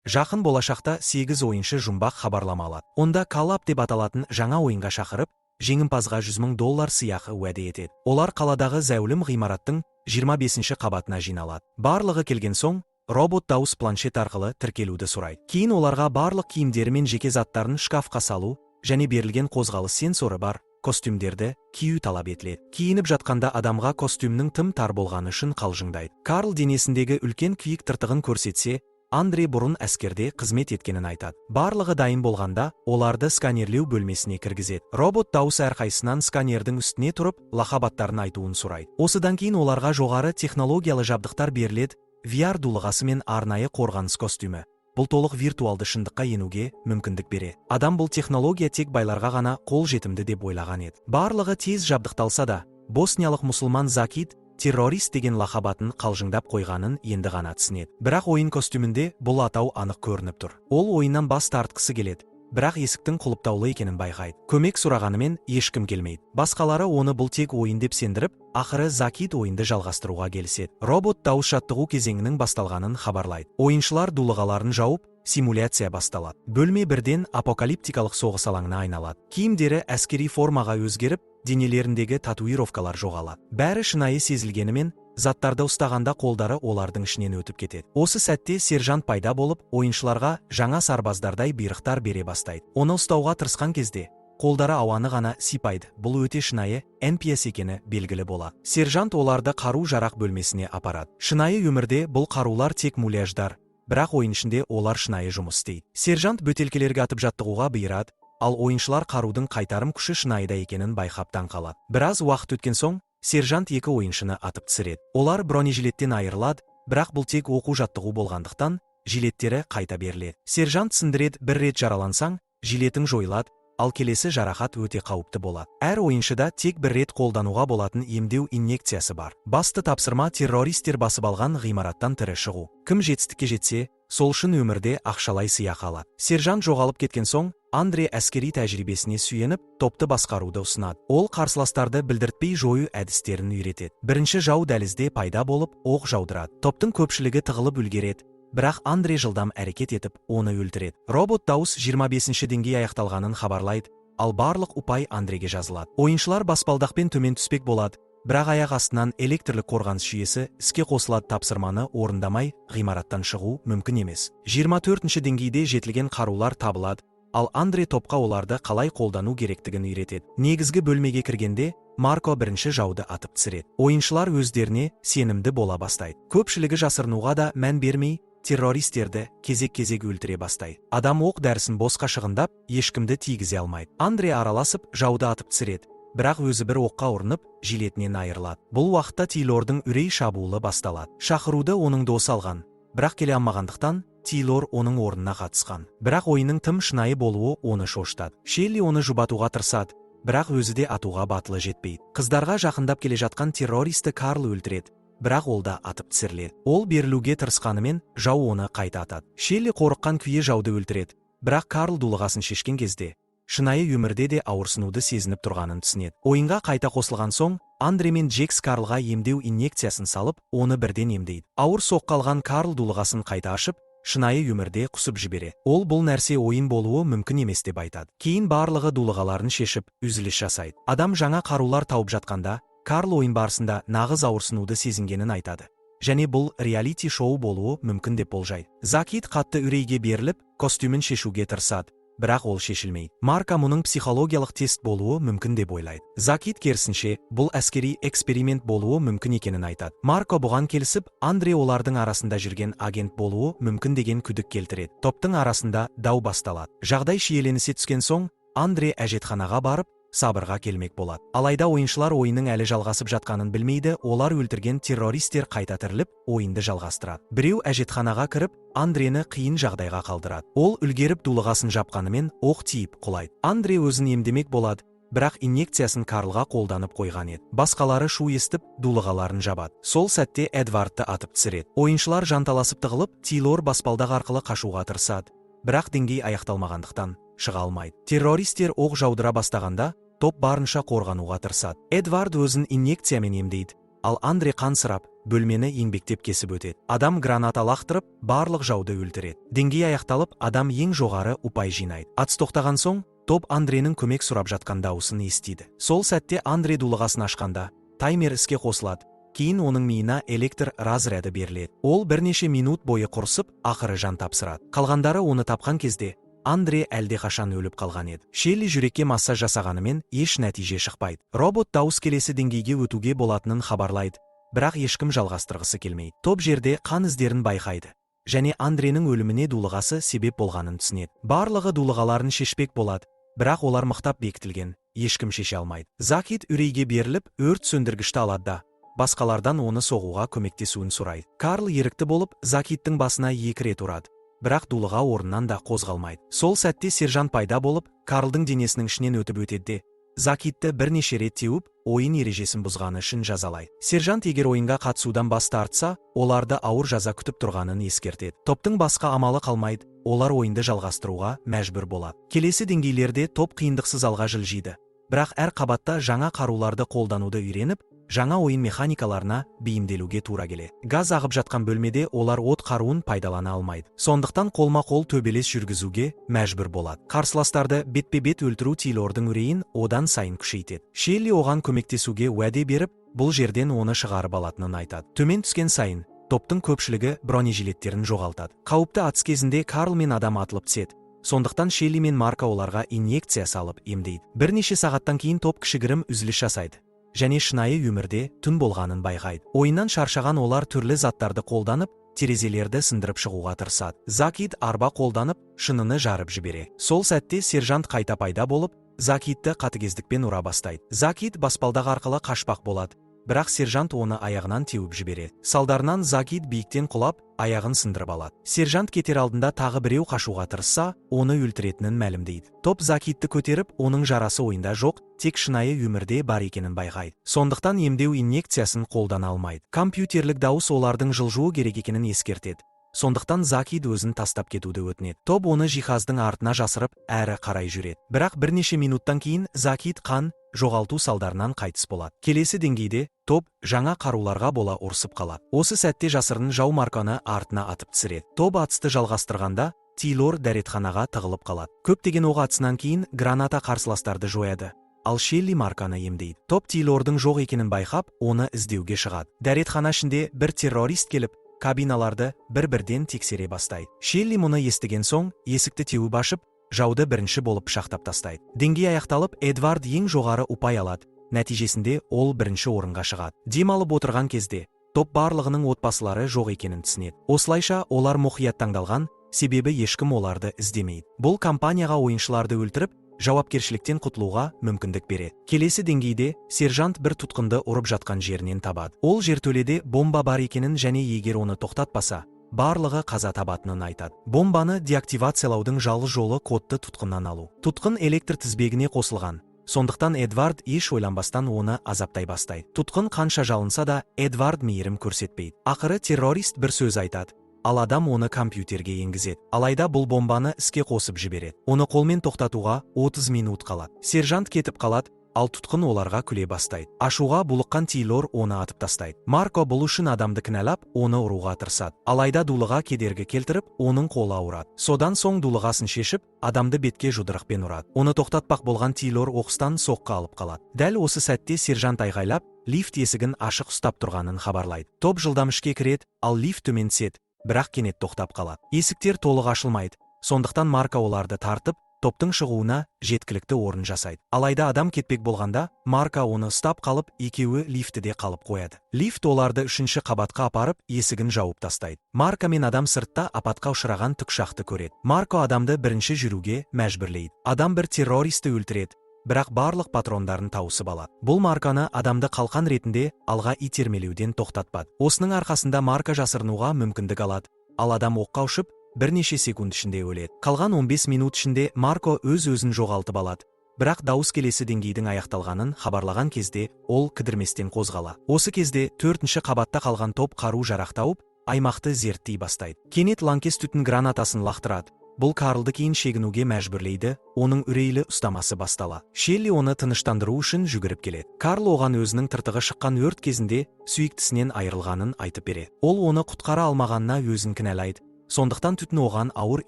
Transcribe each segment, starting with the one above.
Жақын болашақта 8 ойыншы жұмбақ хабарлама алады. Онда Call-Up деп аталатын жаңа ойынға шақырып, жеңімпазға $100,000 сыйақы уәде етеді. Олар қаладағы зәулім ғимараттың 25-ші қабатына жиналады. Барлығы келген соң, робот дауыс планшет арқылы тіркелуді сұрайды. Кейін оларға барлық киімдері мен жеке заттарын шкафқа салу және берілген қозғалыс сенсоры бар костюмдерді кию талап етіледі. Киініп жатқанда адамға костюмнің тым тар болғаны үшін қалжыңдайды. Карл денесіндегі үлкен күйік тыртығын көрсетсе, Андре бұрын әскерде қызмет еткенін айтады. Барлығы дайын болғанда, оларды сканерлеу бөлмесіне кіргізеді. Робот дауыс әрқайсынан сканердің үстіне тұрып, лақап аттарын айтуын сұрайды. Осыдан кейін оларға жоғары технологиялы жабдықтар беріледі, VR дулығасы мен арнайы қорғаныс костюмі. Бұл толық виртуалды шындыққа енуге мүмкіндік береді. Адам бұл технология тек байларға ғана қол жетімді деп ойлаған еді. Барлығы тез жабдықталса да, босниялық мұсылман Закит террорист деген лақап атын қалжыңдап қойғанын енді ғана түсінеді. Бірақ ойын костюмінде бұл атау анық көрініп тұр. Ол ойыннан бас тартқысы келеді, бірақ есіктің құлыптаулы екенін байқайды. Көмек сұрағанымен ешкім келмейді. Басқалары оны бұл тек ойын деп сендіріп, ақыры Закит ойынды жалғастыруға келіседі. Робот дауыс жаттығу кезеңінің басталғанын хабарлайды. Ойыншылар дулығаларын жауып, симуляция басталады. Бөлме бірден апокалиптикалық соғыс алаңына айналады. Киімдері әскери формаға өзгеріп, денелеріндегі татуировкалар жоғалады. Бәрі шынайы сезілгенімен, заттарды ұстағанда қолдары олардың ішінен өтіп кетеді. Осы сәтте сержант пайда болып, ойыншыларға жаңа сарбаздардай бұйрықтар бере бастайды. Оны ұстауға тырысқан кезде, қолдары ауаны ғана сипайды. Бұл өте шынайы NPS екені белгілі болады. Сержант оларды қару-жарақ бөлмесіне апарады. Шынайы өмірде бұл қарулар тек муляждар, бірақ ойын ішінде олар шынайы жұмыс істейді. Сержант бөтелкелерге атып жаттығуға бұйырады, ал ойыншылар қарудың қайтарым күші шынайыда екенін байқап таңқалады. Біраз уақыт өткен соң, сержант екі ойыншыны атып түсіреді. Олар бронежилеттен айырылады, бірақ бұл тек оқу-жаттығу болғандықтан, жилеттері қайта беріледі. Сержант сындыреді, бір рет жаралансаң, жилетің жойылады, ал келесі жарақат өте қауіпті болады. Әр ойыншыда тек бір рет қолдануға болатын емдеу инъекциясы бар. Басты тапсырма террористер басып алған ғимараттан тірі шығу. Кім жетістікке жетсе, сол үшін өмірде ақшалай сыйақы алады. Сержант жоғалып кеткен соң, Андре әскери тәжірибесіне сүйеніп, топты басқаруды ұсынады. Ол қарсыластарды білдіртпей жою әдістерін үйретеді. Бірінші жау дәлізде пайда болып, оқ жаудырады. Топтың көпшілігі тығылып үлгереді, бірақ Андре жылдам әрекет етіп, оны өлтіреді. Робот дауыс 25-ші деңгей аяқталғанын хабарлайды, ал барлық ұпай Андреге жазылады. Ойыншылар баспалдақпен төмен түспек болады, бірақ аяқ астынан электрлік қорғаныс жүйесі іске қосылады. Тапсырманы орындамай, ғимараттан шығу мүмкін емес. 24-ші деңгейде жетілген қарулар табылады, ал Андре топқа оларды қалай қолдану керектігін үйретеді. Негізгі бөлмеге кіргенде, Марко бірінші жауды атып түсіреді. Ойыншылар өздеріне сенімді бола бастайды. Көпшілігі жасырынуға да мән бермей, террористерді кезек-кезек өлтіре бастайды. Адам оқ дәрісін босқа шығындап, ешкімді тигізе алмайды. Андре араласып, жауды атып түсіреді, бірақ өзі бір оққа ұрынып, жилетінен айырылады. Бұл уақытта Тейлордың үрей шабуылы басталады. Шақыруды оның досы алған, бірақ келе алмағандықтан, Тейлор оның орнына қатысқан. Бірақ ойының тым шынайы болуы оны шошытады. Шелли оны жұбатуға тырысады, бірақ өзі де атуға батылы жетпейді. Қыздарға жақындап келе жатқан террористі Карл өлтіреді, бірақ ол да атып түсіріледі. Ол берілуге тырысқанымен, жау оны қайта атады. Шелли қорыққан күйі жауды өлтіреді, бірақ Карл дулығасын шешкен кезде, шынайы өмірде де ауырсынуды сезініп тұрғанын түсінеді. Ойынға қайта қосылған соң, Андре мен Джекс Карлға емдеу инъекциясын салып, оны бірден емдейді. Ауыр соққы алған Карл дулығасын қайта ашып, шынайы өмірде құсып жібереді. Ол бұл нәрсе ойын болуы мүмкін емес деп айтады. Кейін барлығы дулығаларын шешіп, үзіліс жасайды. Адам жаңа қарулар тауып жатқанда, Карл ойын барысында нағыз ауырсынуды сезінгенін айтады. Және бұл реалити шоу болуы мүмкін деп болжайды. Закит қатты үрейге беріліп, костюмін шешуге тырысады, бірақ ол шешілмейді. Марка мұның психологиялық тест болуы мүмкін деп ойлайды. Закит керісінше, бұл әскери эксперимент болуы мүмкін екенін айтады. Марко бұған келісіп, Андре олардың арасында жүрген агент болуы мүмкін деген күдік келтіреді. Топтың арасында дау басталады. Жағдай шиеленісе түскен соң, Андре әжетханаға барып, сабырға келмек болады. Алайда ойыншылар ойының әлі жалғасып жатқанын білмейді, олар өлтірген террористер қайта тіріліп, ойынды жалғастырады. Біреу әжетханаға кіріп, Андрені қиын жағдайға қалдырады. Ол үлгеріп дулығасын жапқанымен оқ тиіп құлайды. Андре өзін емдемек болады, бірақ инъекциясын Карлға қолданып қойған еді. Басқалары шу естіп, дулығаларын жабады. Сол сәтте Эдвардты атып түсіреді. Ойыншылар жанталасып тығылып, Тейлор баспалдақ арқылы қашуға тырысады, бірақ деңгей аяқталмағандықтан шыға алмайды. Террористер оқ жаудыра бастағанда, топ барынша қорғануға тырысады. Эдвард өзін инъекциямен емдейді, ал Андре қансырап, бөлмені еңбектеп кесіп өтеді. Адам граната лақтырып, барлық жауды өлтіреді. Деңгей аяқталып, адам ең жоғары ұпай жинайды. Атыс тоқтаған соң, топ Андренің көмек сұрап жатқан дауысын естиді. Сол сәтте Андре дулығасын ашқанда, таймер іске қосылады. Кейін оның миына электр разряды беріледі. Ол бірнеше минут бойы құрсып, ақыры жан тапсырады. Қалғандары оны тапқан кезде Андре әлдеқашан өліп қалған еді. Шелли жүрекке массаж жасағанымен еш нәтиже шықпайды. Робот дауыс келесі деңгейге өтуге болатынын хабарлайды, бірақ ешкім жалғастырғысы келмейді. Топ жерде қан іздерін байқайды және Андренің өліміне дулығасы себеп болғанын түсінеді. Барлығы дулығаларын шешпек болады, бірақ олар мықтап бекітілген, ешкім шеше алмайды. Закит үрейге беріліп, өрт сөндіргішті алады да басқалардан оны соғуға көмектесуін сұрайды. Карл ерікті болып, Закиттің басына 2 рет ұрады, бірақ дулыға орнынан да қозғалмайды. Сол сәтте сержант пайда болып, Карлдың денесінің ішінен өтіп өтеді. Закитті бірнеше рет теуіп, ойын ережесін бұзғаны үшін жазалайды. Сержант егер ойынға қатысудан бас тартса, оларды ауыр жаза күтіп тұрғанын ескертеді. Топтың басқа амалы қалмайды, олар ойынды жалғастыруға мәжбүр болады. Келесі деңгейлерде топ қиындықсыз алға жылжиды, бірақ әр қабатта жаңа қаруларды қолдануды үйреніп, жаңа ойын механикаларына бейімделуге тура келеді. Газ ағып жатқан бөлмеде олар от қаруын пайдалана алмайды. Сондықтан қолма-қол төбелес жүргізуге мәжбүр болады. Қарсыластарды бетпе-бет өлтіру Тейлордың үрейін одан сайын күшейтеді. Шелли оған көмектесуге уәде беріп, бұл жерден оны шығарып алатынын айтады. Төмен түскен сайын, топтың көпшілігі бронежилеттерін жоғалтады. Қауіпті атыс кезінде Карл мен адам атылып түседі. Сондықтан Шелли мен Марко оларға инъекция салып емдейді. Бірнеше сағаттан кейін топ кішігірім үзіліс жасайды және шынайы өмірде түн болғанын байқайды. Ойыннан шаршаған олар түрлі заттарды қолданып, терезелерді сындырып шығуға тырысады. Закит арба қолданып, шыныны жарып жібере. Сол сәтте сержант қайта пайда болып, Закитті қатыгездікпен ұра бастайды. Закит баспалдақ арқылы қашпақ болады, бірақ сержант оны аяғынан теуіп жібереді. Салдарынан Закит биіктен құлап, аяғын сындырып алады. Сержант кетер алдында тағы біреу қашуға тырысса, оны өлтіретінін мәлімдейді. Топ Закитті көтеріп, оның жарасы ойында жоқ, тек шынайы өмірде бар екенін байқайды. Сондықтан емдеу инъекциясын қолдана алмайды. Компьютерлік дауыс олардың жылжуы керек екенін ескертеді. Сондықтан Закит өзін тастап кетуді өтінеді. Топ оны жиһаздың артына жасырып, әрі қарай жүреді. Бірақ бірнеше минуттан кейін Закит қан жоғалту салдарынан қайтыс болады. Келесі деңгейде топ жаңа қаруларға бола ұрсып қалады. Осы сәтте жасырын жау Марконы артына атып түсіреді. Топ атысты жалғастырғанда Тейлор дәретханаға тығылып қалады. Көптеген оқ атысынан кейін граната қарсыластарды жояды. Ал Шелли Марконы емдейді. Топ Тейлордың жоқ екенін байқап, оны іздеуге шығады. Дәретхана ішінде бір террорист келіп, кабиналарды бір-бірден тексере бастайды. Шелли мұны естіген соң, есікті теуіп ашып, жауды бірінші болып пышақтап тастайды. Деңгей аяқталып, Эдвард ең жоғары ұпай алады. Нәтижесінде ол бірінші орынға шығады. Демалып отырған кезде, топ барлығының отбасылары жоқ екенін түсінеді. Осылайша олар мұқият таңдалған, себебі ешкім оларды іздемейді. Бұл компанияға ойыншыларды өлтіріп, жауапкершіліктен құтылуға мүмкіндік береді. Келесі деңгейде сержант бір тұтқынды ұрып жатқан жерінен табады. Ол жертөледе бомба бар екенін және егер оны тоқтатпаса, барлығы қаза табатынын айтады. Бомбаны деактивациялаудың жалғыз жолы кодты тұтқыннан алу. Тұтқын электр тізбегіне қосылған. Сондықтан Эдвард еш ойланбастан оны азаптай бастайды. Тұтқын қанша жалынса да, Эдвард мейірім көрсетпейді. Ақыры террорист бір сөз айтады. Ал адам оны компьютерге енгізеді. Алайда бұл бомбаны іске қосып жібереді. Оны қолмен тоқтатуға 30 минут қалады. Сержант кетіп қалады, ал тұтқын оларға күле бастайды. Ашуға булыққан Тейлор оны атып тастайды. Марко бұл үшін адамды кінәлап, оны ұруға тырысады. Алайда дулыға кедергі келтіріп, оның қолы ауырады. Содан соң дулығасын шешіп, адамды бетке жұдырықпен ұрады. Оны тоқтатпақ болған Тейлор оқыстан соққы алып қалады. Дәл осы сәтте сержант айғайлап, лифт есігін ашық ұстап тұрғанын хабарлайды. Топ жылдам ішке кіреді, ал лифт төмен түседі, бірақ кенет тоқтап қалады. Есіктер толық ашылмайды. Сондықтан Марко оларды тартып, топтың шығуына жеткілікті орын жасайды. Алайда адам кетпек болғанда, Марко оны ұстап қалып, екеуі лифтіде қалып қояды. Лифт оларды 3-ші қабатқа апарып, есігін жауып тастайды. Марко мен адам сыртта апатқа ұшыраған тікұшақты көреді. Марко адамды бірінші жүруге мәжбүрлейді. Адам бір террористті өлтіреді, бірақ барлық патрондарын тауысып алады. Бұл Марконы адамды қалқан ретінде алға итермелеуден тоқтатпады. Осының арқасында Марко жасырынуға мүмкіндік алады, ал адам оққа ұшып, бірнеше секунд ішінде өледі. Қалған 15 минут ішінде Марко өз-өзін жоғалтып алады. Бірақ дауыс келесі деңгейдің аяқталғанын хабарлаған кезде ол кідірместен қозғала. Осы кезде 4-ші қабатта қалған топ қару жарақ тауып, аймақты зерттей бастайды. Кенет лаңкес түтін гранатасын лақтырады. бұл Карлды кейін шегінуге мәжбүрлейді, оның үрейлі ұстамасы бастала. Шелли оны тыныштандыру үшін жүгіріп келеді. Карл оған өзінің тыртығы шыққан өрт кезінде сүйіктісінен айырылғанын айтып береді. Ол оны құтқара алмағанына өзін кінәлайды. Сондықтан түтін оған ауыр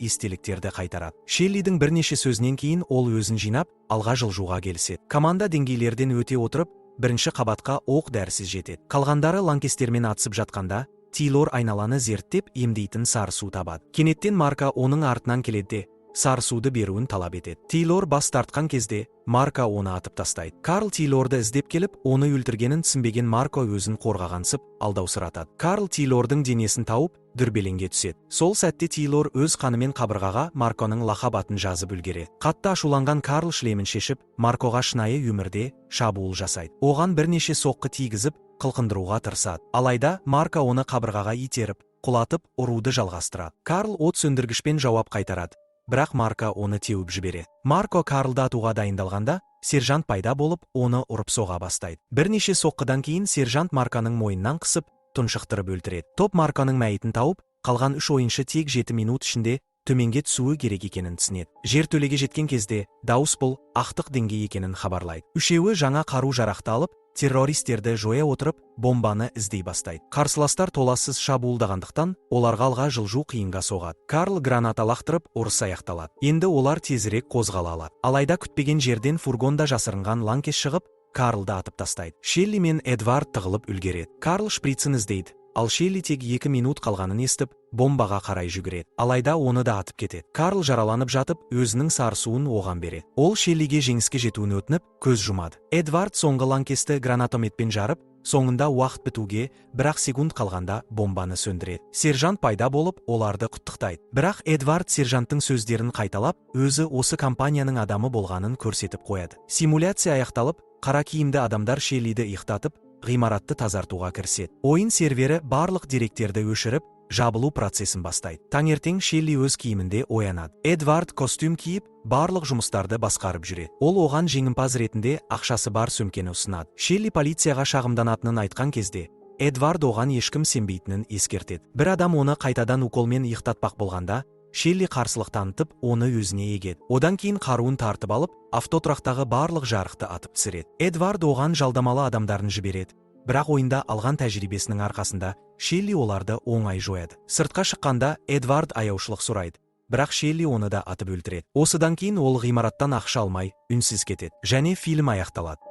естеліктерді қайтарады. Шеллидің бірнеше сөзінен кейін ол өзін жинап, алға жылжуға келіседі. Команда деңгейлерден өте отырып, бірінші қабатқа оқ дәрісіз жетеді. Қалғандары лаңкестермен атысып жатқанда, Тейлор айналаны зерттеп емдейтін сары су табады. Кенеттен Марка оның артынан келеді, сары суды беруін талап етеді. Тейлор бас тартқан кезде, Марка оны атып тастайды. Карл Тейлорды іздеп келіп, оны өлтіргенін түсінбеген Марко өзін қорғағансып, алдаусыратады. Карл Тейлордың денесін тауып, дүрбелеңге түседі. Сол сәтте Тейлор өз қанымен қабырғаға Марконың лақап атын жазып үлгереді. Қатты ашуланған Карл шлемін шешіп, Маркоға шынайы өмірде шабуыл жасайды. Оған бірнеше соққы тигізіп, қылқындыруға тырысады. Алайда Марко оны қабырғаға итеріп, құлатып, ұруды жалғастырады. Карл от сөндіргішпен жауап қайтарады. Бірақ Марко оны теуіп жібереді. Марко Карлды атуға дайындалғанда, сержант пайда болып, оны ұрып соға бастайды. Бірнеше соққыдан кейін сержант Марконың мойнынан қысып, тұншықтырып өлтіреді. Топ Марконың мәйітін тауып, қалған 3 ойыншы тек 7 минут ішінде төменге түсуі керек екенін түсінеді. Жертөлеге жеткен кезде, дауыс бұл ақтық деңгей екенін хабарлайды. Үшеуі жаңа қару-жарақты алып, террористерді жоя отырып, бомбаны іздей бастайды. Қарсыластар толассыз шабуылдағандықтан, оларға алға жылжу қиынға соғады. Карл граната лақтырып, ұрыс аяқталады. Енді олар тезірек қозғала алады. Алайда күтпеген жерден фургонда жасырынған лаңкес шығып, Карлды атып тастайды. Шелли мен Эдвард тығылып үлгереді. Карл шприцін іздейді. Ал Шелли тек 2 минут қалғанын естіп, бомбаға қарай жүгіреді. Алайда оны да атып кетеді. Карл жараланып жатып, өзінің сары суын оған береді. Ол Шеллиге жеңіске жетуін өтініп, көз жұмады. Эдвард соңғы лаңкесті гранатометпен жарып, соңында уақыт бітуге, бірақ секунд қалғанда бомбаны сөндіреді. Сержант пайда болып, оларды құттықтайды. Бірақ Эдвард сержанттың сөздерін қайталап, өзі осы компанияның адамы болғанын көрсетіп қояды. Симуляция аяқталып, қара киімді адамдар Шеллиді иықтатып, ғимаратты тазартуға кіріседі. Ойын сервері барлық деректерді өшіріп, жабылу процесін бастайды. Таңертең Шелли өз киімінде оянады. Эдвард костюм киіп, барлық жұмыстарды басқарып жүреді. Ол оған жеңімпаз ретінде ақшасы бар сөмкені ұсынады. Шелли полицияға шағымданатынын айтқан кезде, Эдвард оған ешкім сенбейтінін ескертеді. Бір адам оны қайтадан уколмен иықтатпақ болғанда, Шелли қарсылық танытып, оны өзіне егеді. Одан кейін қаруын тартып алып, автотұрақтағы барлық жарықты атып түсіреді. Эдвард оған жалдамалы адамдарын жібереді. Бірақ ойында алған тәжірибесінің арқасында Шелли оларды оңай жояды. Сыртқа шыққанда Эдвард аяушылық сұрайды. Бірақ Шелли оны да атып өлтіреді. Осыдан кейін ол ғимараттан ақша алмай, үнсіз кетеді. Және фильм аяқталады.